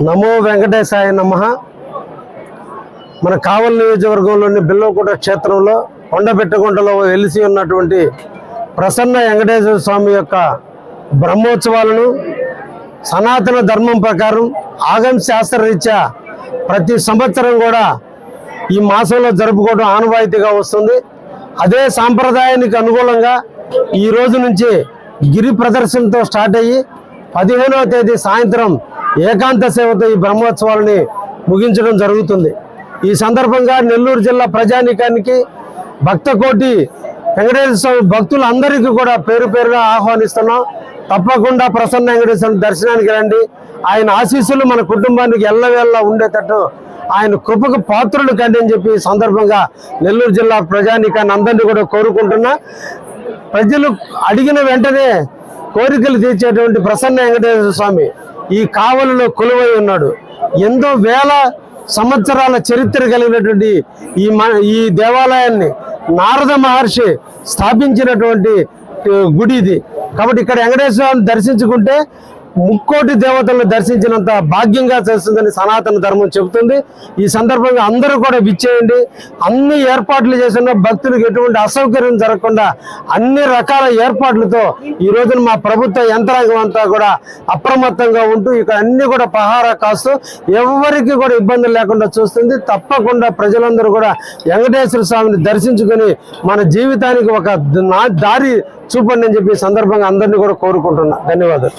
నమో వెంకటేశాయ నమః. మన కావలి నియోజకవర్గంలోని బిల్లవకోట క్షేత్రంలో కొండపెట్టగుంటలో వెలిసి ఉన్నటువంటి ప్రసన్న వెంకటేశ్వర స్వామి యొక్క బ్రహ్మోత్సవాలను సనాతన ధర్మం ప్రకారం ఆగమ శాస్త్రరీత్యా ప్రతి సంవత్సరం కూడా ఈ మాసంలో జరుపుకోవడం ఆనవాయితీగా వస్తుంది. అదే సాంప్రదాయానికి అనుకూలంగా ఈ రోజు నుంచి గిరి ప్రదర్శనతో స్టార్ట్ అయ్యి 15వ తేదీ సాయంత్రం ఏకాంత సేవతో ఈ బ్రహ్మోత్సవాలని ముగించడం జరుగుతుంది. ఈ సందర్భంగా నెల్లూరు జిల్లా ప్రజానీకానికి భక్తకోటి వెంకటేశ్వర స్వామి భక్తులందరికీ కూడా పేరు పేరుగా ఆహ్వానిస్తున్నాం. తప్పకుండా ప్రసన్న వెంకటేశ్వర దర్శనానికి రండి. ఆయన ఆశీస్సులు మన కుటుంబానికి ఎల్లవేళలా ఉండేటట్టు ఆయన కృపకు పాత్రులు కండి అని చెప్పి ఈ సందర్భంగా నెల్లూరు జిల్లా ప్రజానీకాన్ని అందరినీ కూడా కోరుకుంటున్నా. ప్రజలు అడిగిన వెంటనే కోరికలు తీర్చేటువంటి ప్రసన్న వెంకటేశ్వర స్వామి ఈ కావలిలో కొలువై ఉన్నాడు. ఎంతో వేల సంవత్సరాల చరిత్ర కలిగినటువంటి ఈ దేవాలయాన్ని నారద మహర్షి స్థాపించినటువంటి గుడి ఇది. కాబట్టి ఇక్కడ వెంకటేశ్వర స్వామిని దర్శించుకుంటే ముక్కోటి దేవతలను దర్శించినంత భాగ్యంగా చేస్తుందని సనాతన ధర్మం చెబుతుంది. ఈ సందర్భంగా అందరూ కూడా విచ్చేయండి. అన్ని ఏర్పాట్లు చేసిన భక్తులకు ఎటువంటి అసౌకర్యం జరగకుండా అన్ని రకాల ఏర్పాట్లతో ఈ రోజున మా ప్రభుత్వ యంత్రాంగం అంతా కూడా అప్రమత్తంగా ఉంటూ ఇక్కడ అన్ని కూడా పహారా కాస్తూ ఎవరికి కూడా ఇబ్బందులు లేకుండా చూస్తుంది. తప్పకుండా ప్రజలందరూ కూడా వెంకటేశ్వర స్వామిని దర్శించుకొని మన జీవితానికి ఒక దారి చూపండి అని చెప్పి సందర్భంగా అందరినీ కూడా కోరుకుంటున్నా. ధన్యవాదాలు.